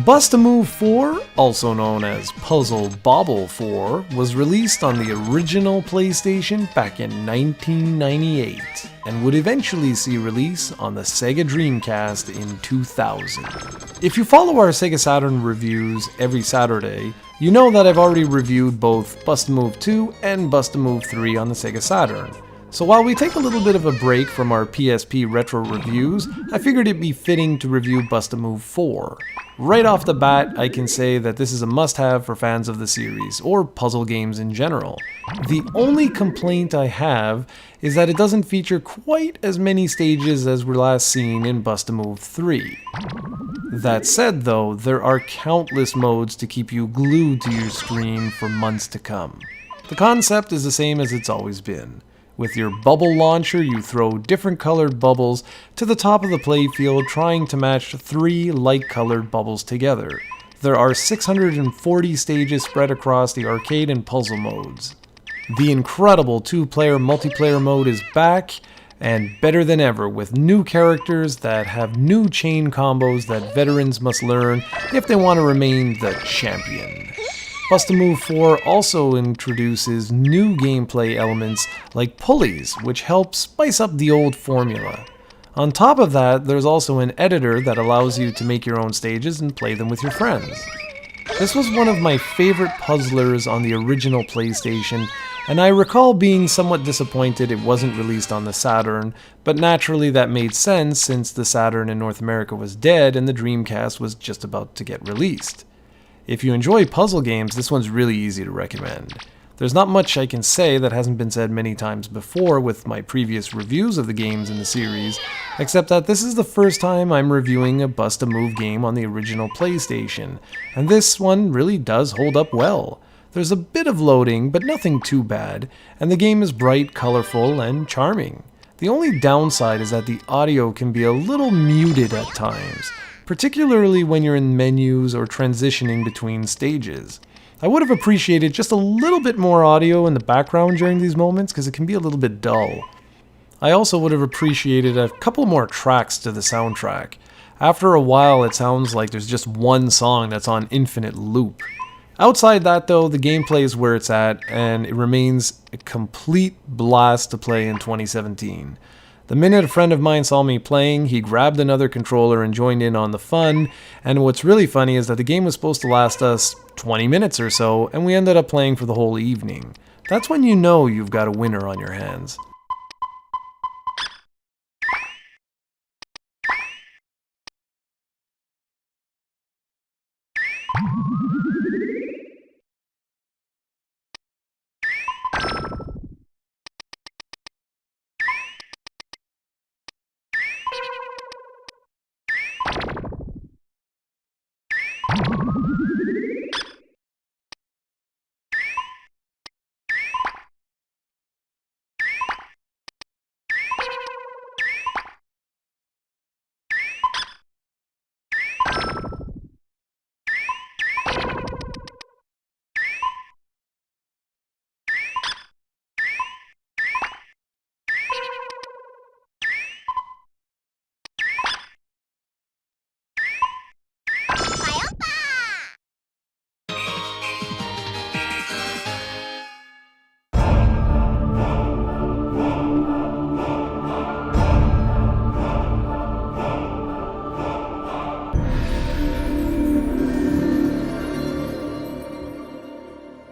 Bust-A-Move 4, also known as Puzzle Bobble 4, was released on the original PlayStation back in 1998 and would eventually see release on the Sega Dreamcast in 2000. If you follow our Sega Saturn reviews every Saturday, you know that I've already reviewed both Bust-A-Move 2 and Bust-A-Move 3 on the Sega Saturn. So while we take a little bit of a break from our PSP retro reviews, I figured it'd be fitting to review Bust-A-Move 4. Right off the bat, I can say that this is a must-have for fans of the series, or puzzle games in general. The only complaint I have is that it doesn't feature quite as many stages as were last seen in Bust-A-Move 3. That said though, there are countless modes to keep you glued to your screen for months to come. The concept is the same as it's always been. With your bubble launcher, you throw different colored bubbles to the top of the playfield, trying to match 3 light-colored bubbles together. There are 640 stages spread across the arcade and puzzle modes. The incredible 2-player multiplayer mode is back, and better than ever, with new characters that have new chain combos that veterans must learn if they want to remain the champion. Bust-A-Move 4 also introduces new gameplay elements like pulleys, which help spice up the old formula. On top of that, there's also an editor that allows you to make your own stages and play them with your friends. This was one of my favorite puzzlers on the original PlayStation, and I recall being somewhat disappointed it wasn't released on the Saturn, but naturally that made sense since the Saturn in North America was dead and the Dreamcast was just about to get released. If you enjoy puzzle games, this one's really easy to recommend. There's not much I can say that hasn't been said many times before with my previous reviews of the games in the series, except that this is the first time I'm reviewing a Bust-A-Move game on the original PlayStation, and this one really does hold up well. There's a bit of loading, but nothing too bad, and the game is bright, colorful, and charming. The only downside is that the audio can be a little muted at times, particularly when you're in menus or transitioning between stages. I would have appreciated just a little bit more audio in the background during these moments because it can be a little bit dull. I also would have appreciated a couple more tracks to the soundtrack. After a while it sounds like there's just one song that's on infinite loop. Outside that though, the gameplay is where it's at and it remains a complete blast to play in 2017. The minute a friend of mine saw me playing, he grabbed another controller and joined in on the fun, and what's really funny is that the game was supposed to last us 20 minutes or so, and we ended up playing for the whole evening. That's when you know you've got a winner on your hands.